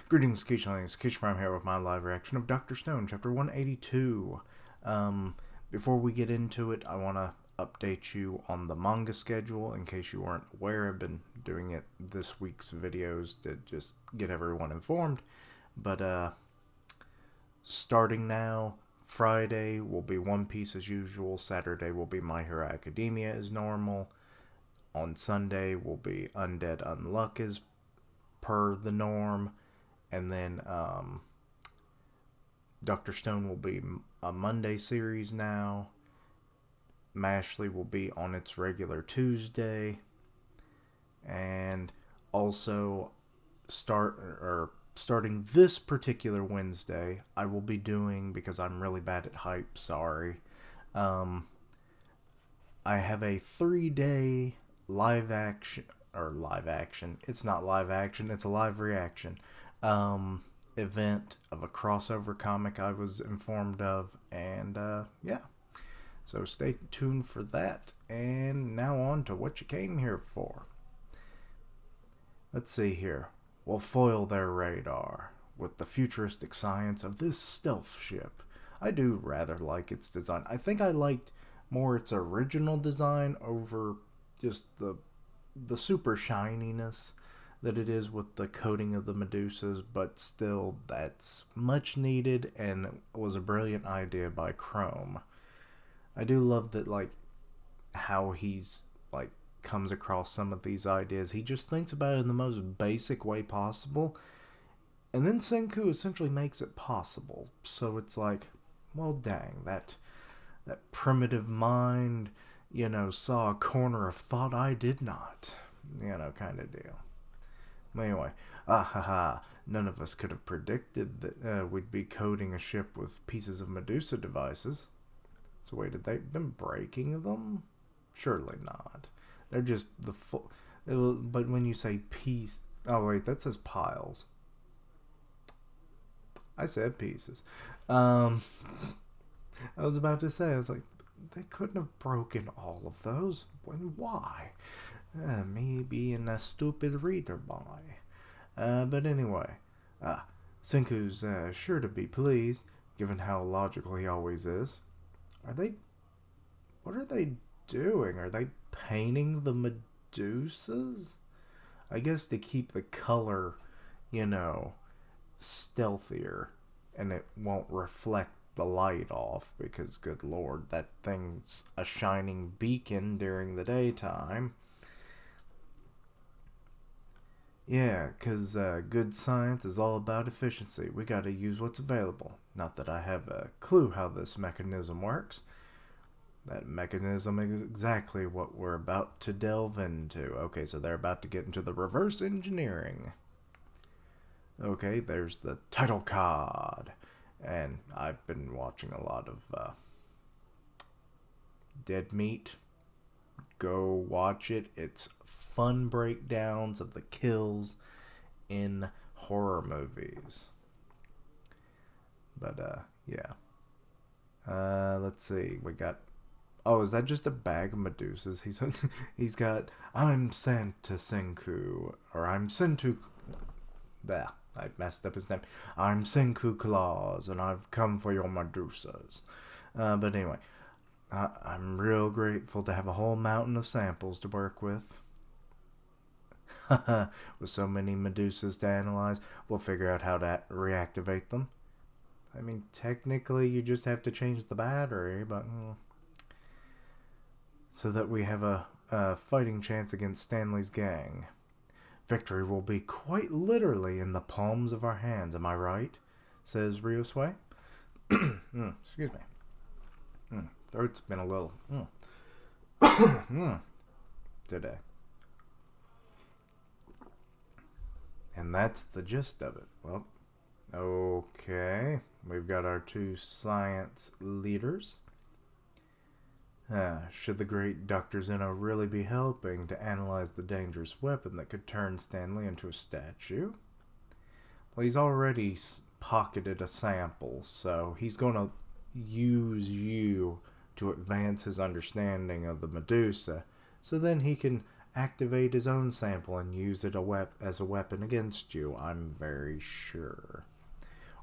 Greetings, Keishlings. Kish Prime here with my live reaction of Dr. Stone, Chapter 182. Before we get into it, I want to update you on the manga schedule. In case you weren't aware, I've been doing it this week's videos to just get everyone informed. But, starting now, Friday will be One Piece as usual. Saturday will be My Hero Academia as normal. On Sunday will be Undead Unluck as per the norm. And then Dr. Stone will be a Monday series now. Mashley will be on its regular Tuesday. And also starting this particular Wednesday, I will be doing, because I'm really bad at hype, sorry. I have a 3-day live action. It's not live action, it's a live reaction event of a crossover comic I was informed of, and yeah, so stay tuned for that. And now on to what you came here for. Let's see here. We'll foil their radar with the futuristic science of this stealth ship. I do rather like its design. I think I liked more its original design over just the super shininess that it is with the coating of the medusas, but still, that's much needed and was a brilliant idea by Chrome. I do love that, like, how he's, like, comes across some of these ideas. He just thinks about it in the most basic way possible, and then Senku essentially makes it possible. So it's like, well, dang, that primitive mind, you know, saw a corner of thought I did not, you know, kind of deal. Anyway, none of us could have predicted that we'd be coating a ship with pieces of Medusa devices. So wait, had they been breaking them? Surely not. They're just the full... But when you say piece... Oh wait, that says piles. I said pieces. I was about to say, I was like, they couldn't have broken all of those. Why? Me being a stupid reader boy. But anyway, Senku's sure to be pleased, given how logical he always is. What are they doing? Are they painting the medusas? I guess to keep the color, you know, stealthier, and it won't reflect the light off, because good lord, that thing's a shining beacon during the daytime. Yeah, because good science is all about efficiency. We gotta use what's available. Not that I have a clue how this mechanism works. That mechanism is exactly what we're about to delve into. Okay, so they're about to get into the reverse engineering. Okay, there's the title card. And I've been watching a lot of Dead Meat. Go watch it. It's fun breakdowns of the kills in horror movies. But yeah. Let's see. We got... Oh, is that just a bag of medusas? He's got... I'm sent to Senku. Or I'm Sentu... There. I messed up his name. I'm Senku Claus, and I've come for your medusas. But anyway... I'm real grateful to have a whole mountain of samples to work with. With so many medusas to analyze, we'll figure out how to reactivate them. I mean, technically you just have to change the battery, but... so that we have a fighting chance against Stanley's gang. Victory will be quite literally in the palms of our hands, am I right? Says Ryosue. Excuse me. Throat's been a little today. And that's the gist of it. Well, okay. We've got our two science leaders. Should the great Dr. Zeno really be helping to analyze the dangerous weapon that could turn Stanley into a statue? Well, he's already pocketed a sample, so he's going to use you to advance his understanding of the Medusa, so then he can activate his own sample and use it as a weapon against you, I'm very sure.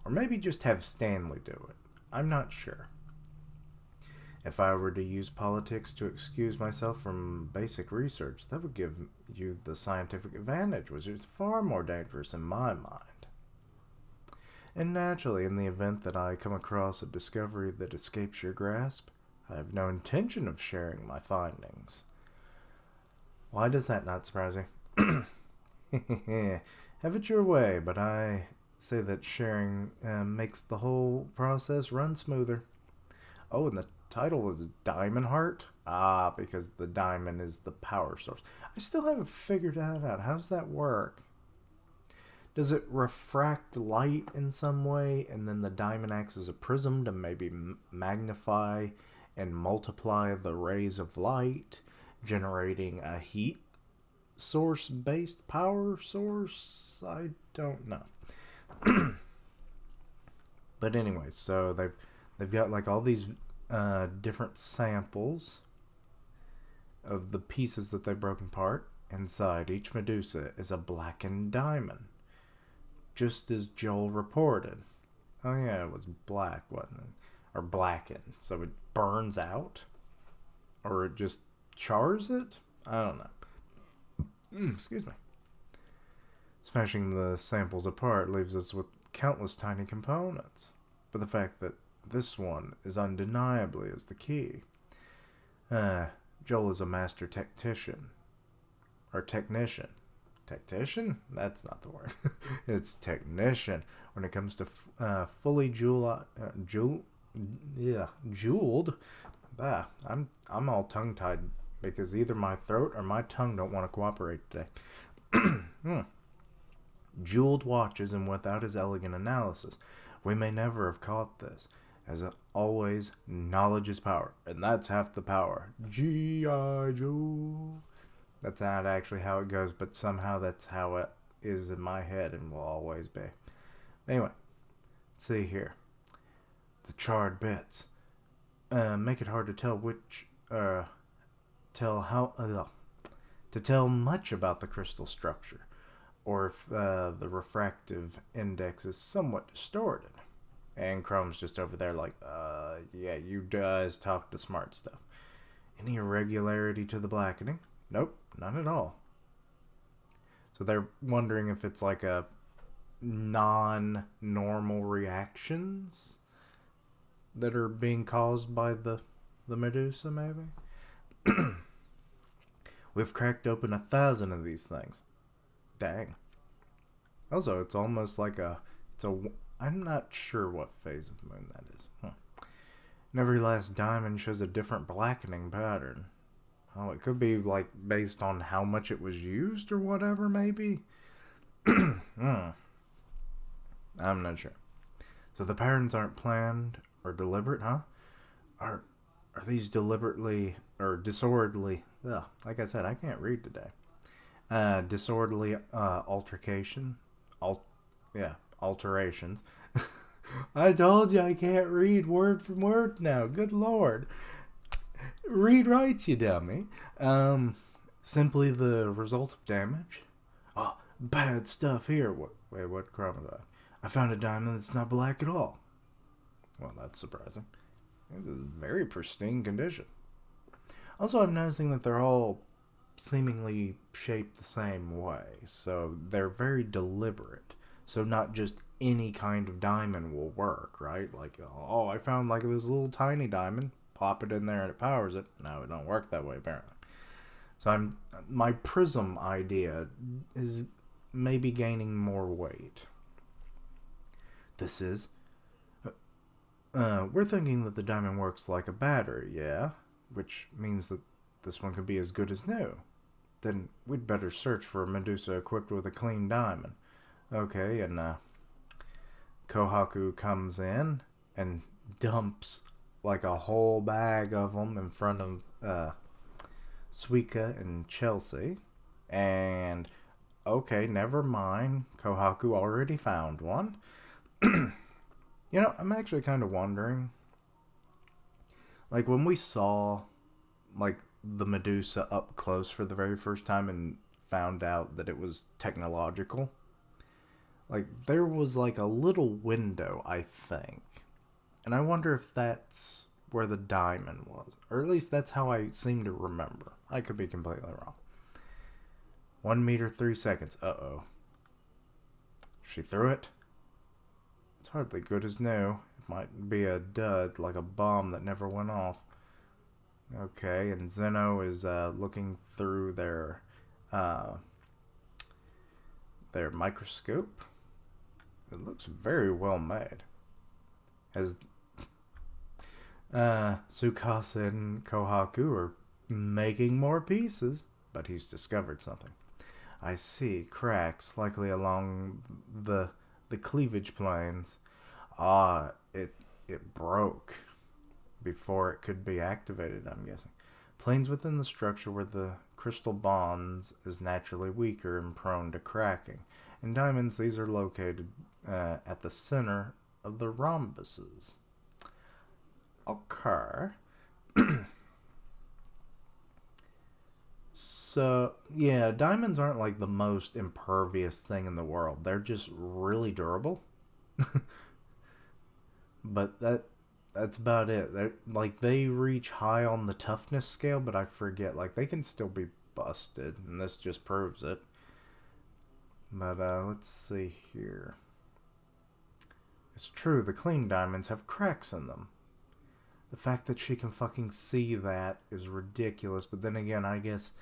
Or maybe just have Stanley do it. I'm not sure. If I were to use politics to excuse myself from basic research, that would give you the scientific advantage, which is far more dangerous in my mind. And naturally, in the event that I come across a discovery that escapes your grasp, I have no intention of sharing my findings. Why does that not surprise me? Have it your way, but I say that sharing makes the whole process run smoother. Oh, and the title is Diamond Heart? Ah, because the diamond is the power source. I still haven't figured that out. How does that work? Does it refract light in some way, and then the diamond acts as a prism to maybe magnify and multiply the rays of light, generating a heat source-based power source? I don't know. But anyway, so they've got like all these different samples of the pieces that they've broken apart. Inside each medusa is a blackened diamond, just as Joel reported. Oh yeah, it was black, wasn't it? Or blackened, so it burns out, or it just chars it. I don't know. Excuse me. Smashing the samples apart leaves us with countless tiny components, but the fact that this one is undeniably is the key. Joel is a master tactician. Or technician. Tactician? That's not the word. It's technician. When it comes to fully jeweled. I'm all tongue-tied because either my throat or my tongue don't want to cooperate today. Jeweled watches, and without his elegant analysis, we may never have caught this. As always, knowledge is power, and that's half the power. G.I. Joe. That's not actually how it goes, but somehow that's how it is in my head and will always be. Anyway, let's see here. The charred bits make it hard to tell to tell much about the crystal structure, or if the refractive index is somewhat distorted. And Chrome's just over there like, yeah, you guys talk the smart stuff. Any irregularity to the blackening? Nope, none at all. So they're wondering if it's like a non-normal reactions that are being caused by the medusa, maybe? We've cracked open 1,000 of these things. Dang. Also, it's almost like I'm not sure what phase of the moon that is. And every last diamond shows a different blackening pattern. Oh, it could be like based on how much it was used or whatever, maybe? I'm not sure. So the patterns aren't planned or deliberate, huh? Are these deliberately or disorderly? Ugh, like I said, I can't read today. Disorderly alterations. I told you I can't read word from word now. Good Lord. Read right, you dummy. Simply the result of damage. Oh, bad stuff here. What crime is that? I found a diamond that's not black at all. Well, that's surprising. It's in very pristine condition. Also, I'm noticing that they're all seemingly shaped the same way, so they're very deliberate. So not just any kind of diamond will work, right? Like, oh, I found like this little tiny diamond, pop it in there and it powers it. No, it don't work that way apparently. So my prism idea is maybe gaining more weight. This is we're thinking that the diamond works like a battery, yeah? Which means that this one could be as good as new. Then we'd better search for a medusa equipped with a clean diamond. Okay, and Kohaku comes in and dumps like a whole bag of them in front of Suika and Chelsea. And okay, never mind. Kohaku already found one. You know, I'm actually kind of wondering, like when we saw like the Medusa up close for the very first time and found out that it was technological. Like, there was like a little window, I think. And I wonder if that's where the diamond was. Or at least that's how I seem to remember. I could be completely wrong. 1 meter, 3 seconds. Uh-oh. She threw it. It's hardly good as new. It might be a dud, like a bomb that never went off. Okay, and Zeno is looking through uh, their microscope. It looks very well made. As Tsukasa and Kohaku are making more pieces, but he's discovered something. I see cracks, likely along the cleavage planes. It broke before it could be activated, I'm guessing. Planes within the structure where the crystal bonds is naturally weaker and prone to cracking. In diamonds, these are located at the center of the rhombuses. Okay. So, yeah, diamonds aren't like the most impervious thing in the world. They're just really durable. But that's about it. They reach high on the toughness scale, but I forget, like, they can still be busted, and this just proves it. But let's see here. It's true, the clean diamonds have cracks in them. The fact that she can fucking see that is ridiculous, but then again, I guess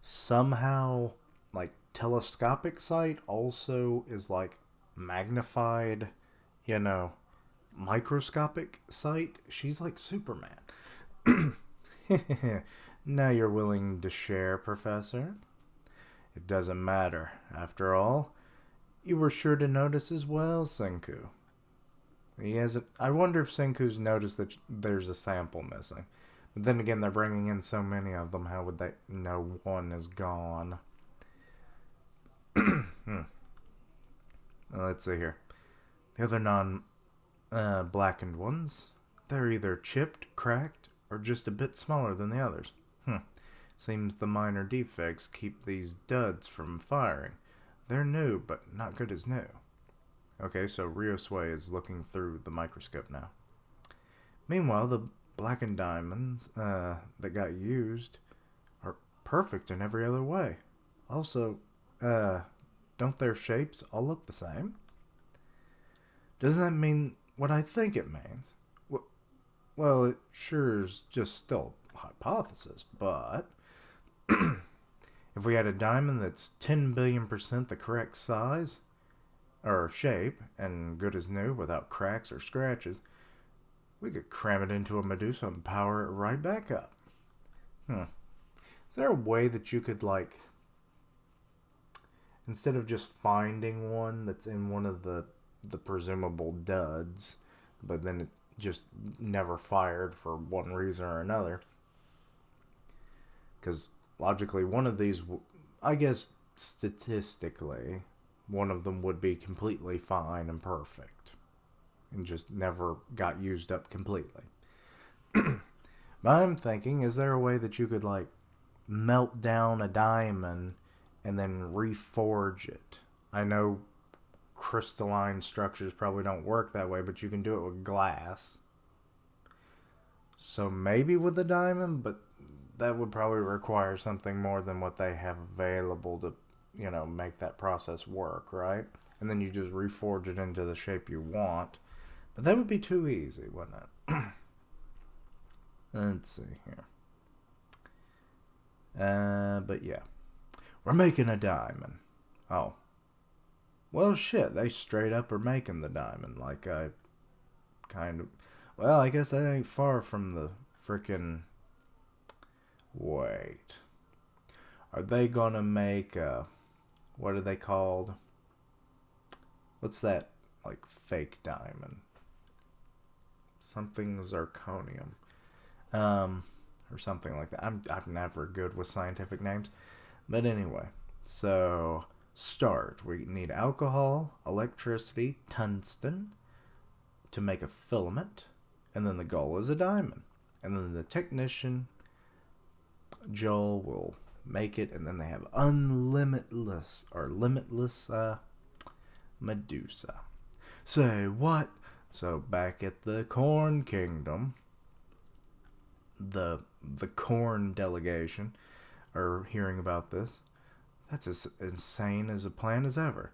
somehow, like, telescopic sight also is like magnified, you know, microscopic sight. She's like Superman. Now you're willing to share, Professor? It doesn't matter. After all, you were sure to notice as well, Senku. He hasn't. I wonder if Senku's noticed that there's a sample missing. But then again, they're bringing in so many of them. How would they know one is gone? Let's see here. The other blackened ones, they're either chipped, cracked, or just a bit smaller than the others. Seems the minor defects keep these duds from firing. They're new, but not good as new. Okay, so Ryosui is looking through the microscope now. Meanwhile, the blackened diamonds that got used are perfect in every other way. Also, don't their shapes all look the same? Doesn't that mean what I think it means? Well, it sure is just still a hypothesis, but if we had a diamond that's 10 billion% the correct size or shape and good as new without cracks or scratches, we could cram it into a Medusa and power it right back up. Is there a way that you could, like, instead of just finding one that's in one of the presumable duds, but then it just never fired for one reason or another? Because logically, one of these, I guess statistically, one of them would be completely fine and perfect and just never got used up completely. But I'm thinking, is there a way that you could, like, melt down a diamond and then reforge it? I know crystalline structures probably don't work that way, but you can do it with glass. So maybe with a diamond, but that would probably require something more than what they have available to, make that process work, right? And then you just reforge it into the shape you want. But that would be too easy, wouldn't it? Let's see here. But yeah. We're making a diamond. Oh. Well, shit, they straight up are making the diamond. Like, I kind of... Well, I guess that ain't far from the frickin'... Wait. Are they gonna make, what are they called? What's that, like, fake diamond? Something zirconium. Or something like that. I'm never good with scientific names. But anyway, so... Start. We need alcohol, electricity, tungsten to make a filament, and then the goal is a diamond. And then the technician Joel will make it, and then they have unlimitless or limitless Medusa. Say what? So back at the Corn Kingdom, the Corn delegation are hearing about this. That's as insane as a plan as ever.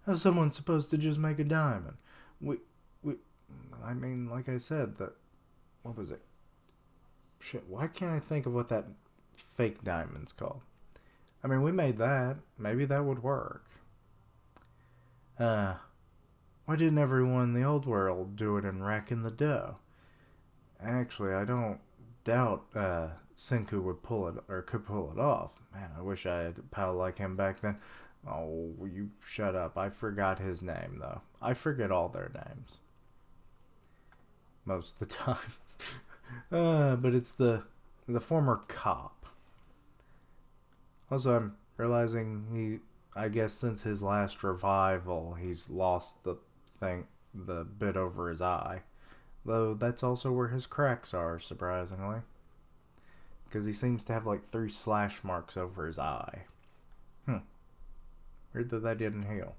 How's someone supposed to just make a diamond? We, we, I mean, like I said, what was it? Shit, why can't I think of what that fake diamond's called? I mean, we made that. Maybe that would work. Why didn't everyone in the old world do it and rack in the dough? Actually, I don't doubt Senku would pull it or could pull it off. Man, I wish I had a pal like him back then. Oh, you shut up. I forgot his name, though. I forget all their names. Most of the time. But it's the former cop. Also, I'm realizing I guess since his last revival, he's lost the bit over his eye. Though that's also where his cracks are, surprisingly. Because he seems to have like 3 slash marks over his eye. Weird that didn't heal.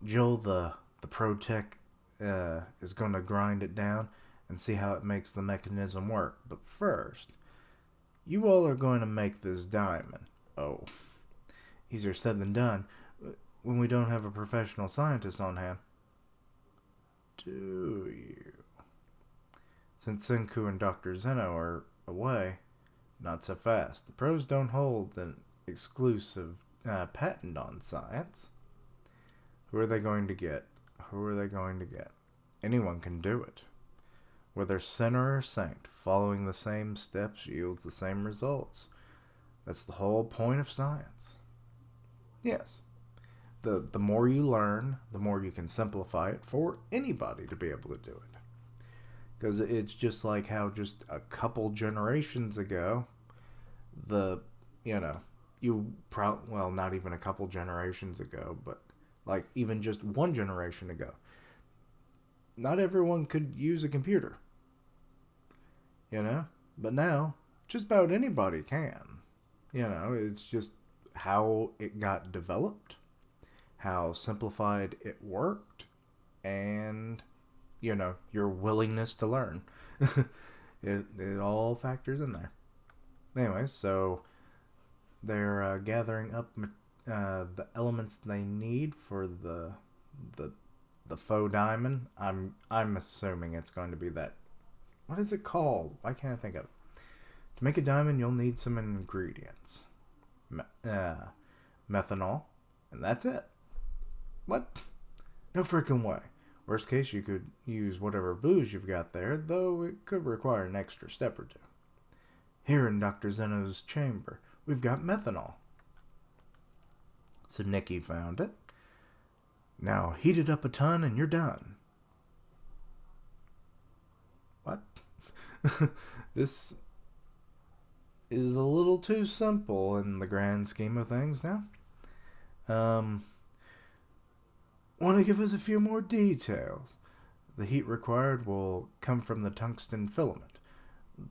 Joel, the pro tech, is going to grind it down and see how it makes the mechanism work. But first, you all are going to make this diamond. Oh, easier said than done when we don't have a professional scientist on hand. Do you? Since Senku and Dr. Zeno are away, not so fast. The pros don't hold an exclusive patent on science. Who are they going to get? Anyone can do it. Whether sinner or saint, following the same steps yields the same results. That's the whole point of science. Yes. The more you learn, the more you can simplify it for anybody to be able to do it. Because it's just like how just a couple generations ago, not even a couple generations ago, but like even just one generation ago, not everyone could use a computer. But now, just about anybody can. It's just how it got developed, how simplified it worked, and, your willingness to learn. it all factors in there. Anyway, so they're gathering up the elements they need for the faux diamond. I'm assuming it's going to be that. What is it called? Why can't I think of it? To make a diamond, you'll need some ingredients. Methanol, and that's it. What? No freaking way. Worst case, you could use whatever booze you've got there, though it could require an extra step or two. Here in Dr. Zeno's chamber, we've got methanol. So Nikki found it. Now heat it up a ton and you're done. What? This is a little too simple in the grand scheme of things now. Want to give us a few more details? The heat required will come from the tungsten filament.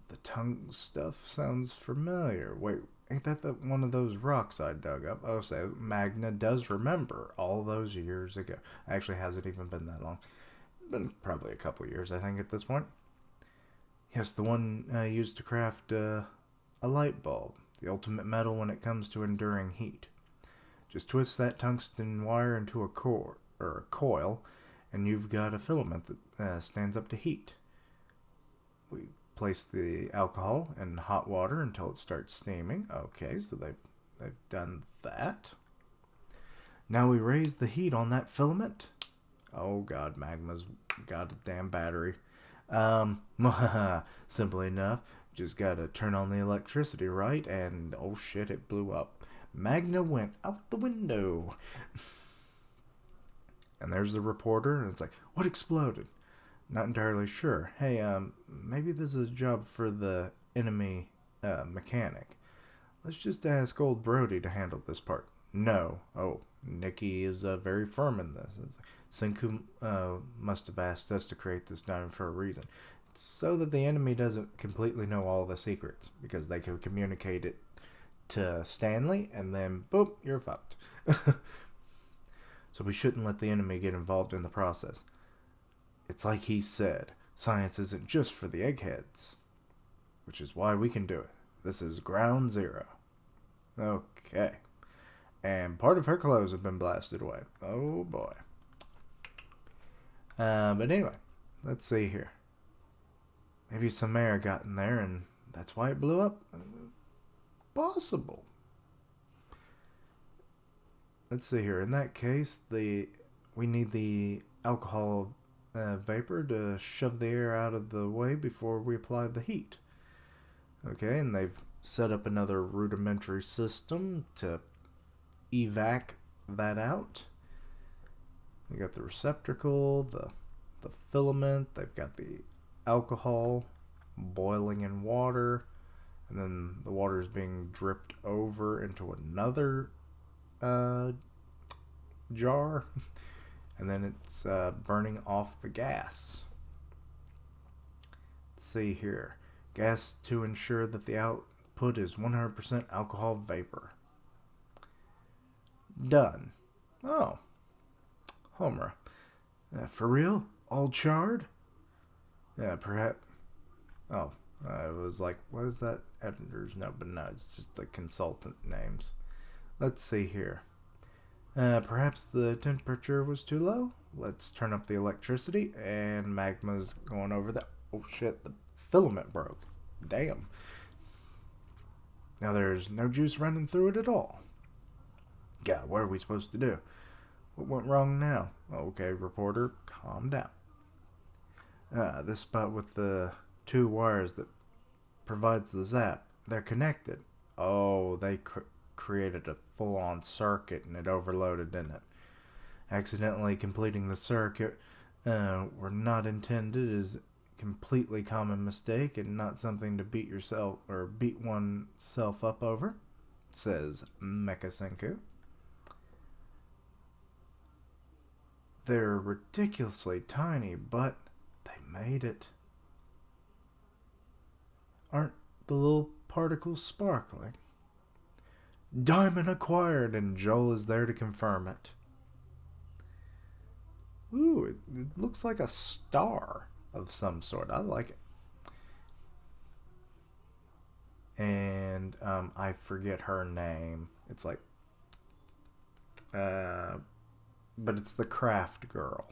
The tung stuff sounds familiar. Wait, ain't that one of those rocks I dug up? Oh, so Magna does remember all those years ago. Actually, hasn't even been that long. Been probably a couple years, I think, at this point. Yes, the one used to craft a light bulb. The ultimate metal when it comes to enduring heat. Just twist that tungsten wire into a coil, and you've got a filament that stands up to heat. We place the alcohol in hot water until it starts steaming. Okay, so they've done that. Now we raise the heat on that filament. Oh god, Magma's got a damn battery. Simple enough. Just gotta turn on the electricity, right? And oh shit, it blew up. Magna went out the window. And there's the reporter, and it's like, what exploded? Not entirely sure. Hey, maybe this is a job for the enemy mechanic. Let's just ask old Brody to handle this part. No. Oh, Nikki is very firm in this. It's like, Senku must have asked us to create this diamond for a reason. so that the enemy doesn't completely know all the secrets, because they could communicate it to Stanley and then boom, you're fucked. So we shouldn't let the enemy get involved in the process. It's like he said, science isn't just for the eggheads, which is why we can do it. This is ground zero. Okay. And part of her clothes have been blasted away. Oh boy. But anyway, let's see here. Maybe some air got in there and that's why it blew up? Possible. Let's see here. In that case, we need the alcohol vapor to shove the air out of the way before we apply the heat. Okay, and they've set up another rudimentary system to evac that out. We got the receptacle, the filament, they've got the alcohol boiling in water, and then the water is being dripped over into another jar, and then it's burning off the gas. Let's see here. Gas to ensure that the output is 100% alcohol vapor. Done. Oh. Homer. For real? All charred? Yeah, perhaps. Oh, it was like, what is that? Editor's note, but no, it's just the consultant names. Let's see here. Perhaps the temperature was too low? Let's turn up the electricity, and magma's going over the... Oh shit, the filament broke. Damn. Now there's no juice running through it at all. God, what are we supposed to do? What went wrong now? Okay, reporter, calm down. This spot with the two wires that provides the zap, they're connected. Oh, they created a full-on circuit and it overloaded, didn't it? Accidentally completing the circuit were not intended is completely common mistake and not something to beat yourself or beat oneself up over, says Mecha Senku. They're ridiculously tiny, but they made it. Aren't the little particles sparkling? Diamond acquired, and Joel is there to confirm it. Ooh, it looks like a star of some sort. I like it. And I forget her name. It's like, but it's the craft girl.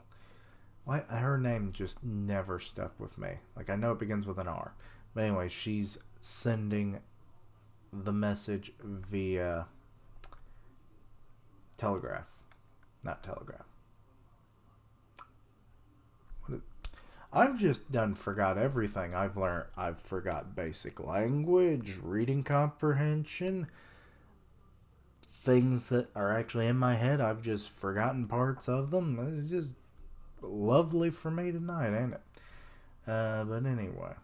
Why her name just never stuck with me. Like, I know it begins with an R, but anyway, she's sending the message via telegraph, not telegraph. I've just done forgot everything I've learned. I've forgot basic language, reading comprehension, things that are actually in my head. I've just forgotten parts of them. It's just lovely for me tonight, ain't it? But anyway,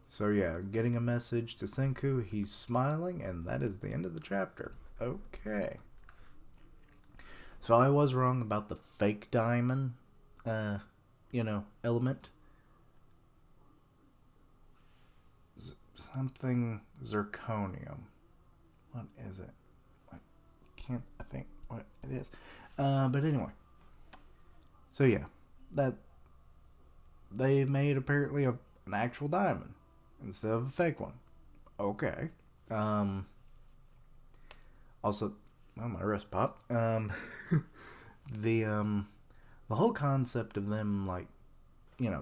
so yeah, getting a message to Senku, he's smiling, and that is the end of the chapter. Okay. So I was wrong about the fake diamond, element. Something zirconium. What is it? I can't think what it is. But anyway. So yeah, that they made apparently an actual diamond instead of a fake one. Okay. Also, well, my wrist popped. The whole concept of them, like,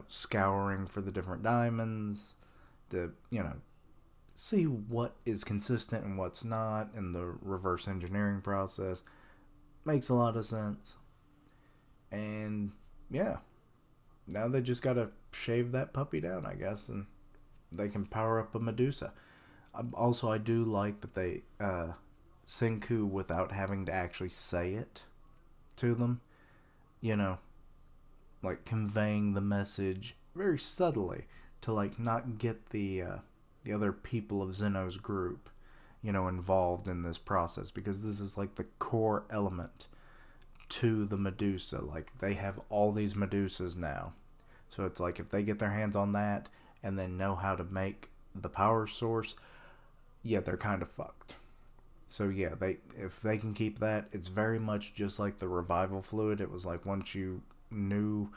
scouring for the different diamonds to, see what is consistent and what's not in the reverse engineering process makes a lot of sense. And yeah, now they just gotta shave that puppy down, I guess, and they can power up a Medusa. Also, I do like that they Senku, without having to actually say it to them, like conveying the message very subtly to, like, not get the other people of Zeno's group, involved in this process, because this is like the core element to the Medusa. Like, they have all these Medusas now, so it's like if they get their hands on that and then know how to make the power source, yeah, they're kind of fucked. So yeah, if they can keep that, it's very much just like the revival fluid. It was like once you knew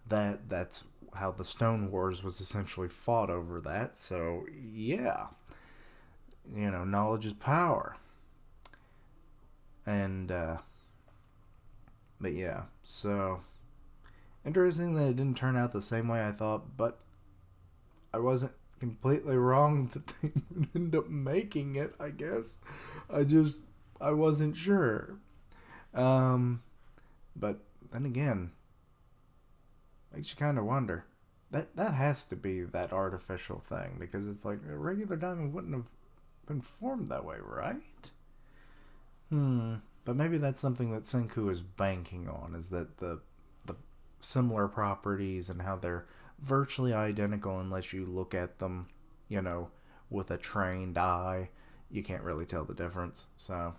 that, that's how the Stone Wars was essentially fought over that. So yeah, knowledge is power. And but yeah, so interesting that it didn't turn out the same way I thought, but I wasn't completely wrong that they would end up making it, I guess. I wasn't sure. But then again, makes you kind of wonder. That has to be that artificial thing, because it's like a regular diamond wouldn't have been formed that way, right? But maybe that's something that Senku is banking on, is that the similar properties and how they're virtually identical unless you look at them, with a trained eye. You can't really tell the difference. So,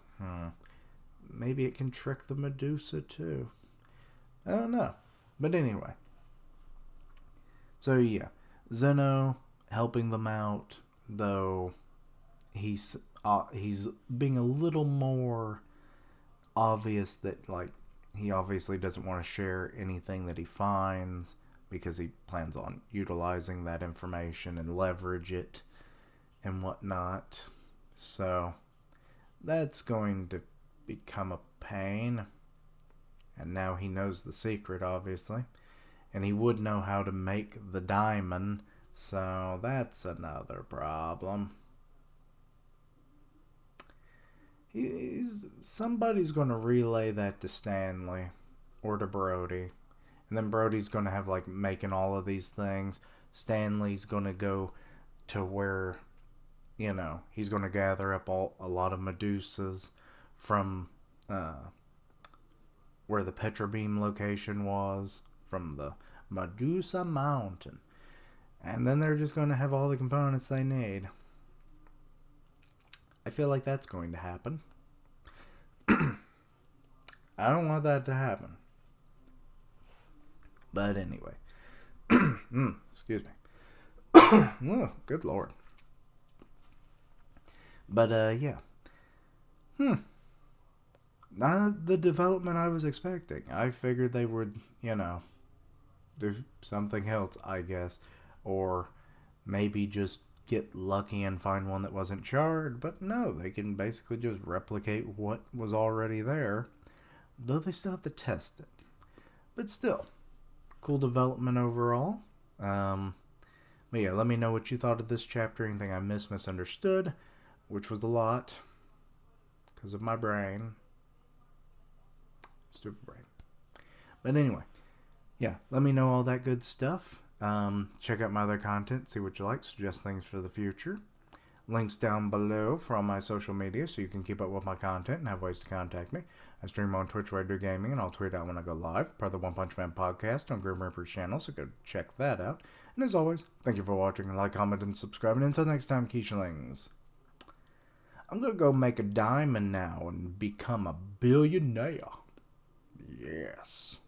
maybe it can trick the Medusa too. I don't know. But anyway. So yeah, Zeno helping them out, though he's being a little more obvious that, like, he obviously doesn't want to share anything that he finds because he plans on utilizing that information and leverage it and whatnot. So that's going to become a pain. And now he knows the secret, obviously. And he would know how to make the diamond. So that's another problem. Somebody's going to relay that to Stanley or to Brody. And then Brody's going to have, like, making all of these things. Stanley's going to go to where, he's going to gather up a lot of Medusas from where the Petrobeam location was, from the Medusa Mountain. And then they're just going to have all the components they need. I feel like that's going to happen. I don't want that to happen. But anyway. Excuse me. Oh, good lord. But, yeah. Not the development I was expecting. I figured they would, do something else, I guess. Or maybe just get lucky and find one that wasn't charred. But no, they can basically just replicate what was already there. Though they still have to test it. But still, cool development overall. But yeah, let me know what you thought of this chapter. Anything I misunderstood, which was a lot. Because of my brain. Stupid brain. But anyway, yeah, let me know all that good stuff. Check out my other content, see what you like, suggest things for the future. Links down below for all my social media so you can keep up with my content and have ways to contact me. I stream on Twitch where I do gaming, and I'll tweet out when I go live. Part of the One Punch Man podcast on Grim Reaper's channel, so go check that out. And as always, thank you for watching. Like, comment, and subscribe. And until next time, Keishalings, I'm going to go make a diamond now and become a billionaire. Yes.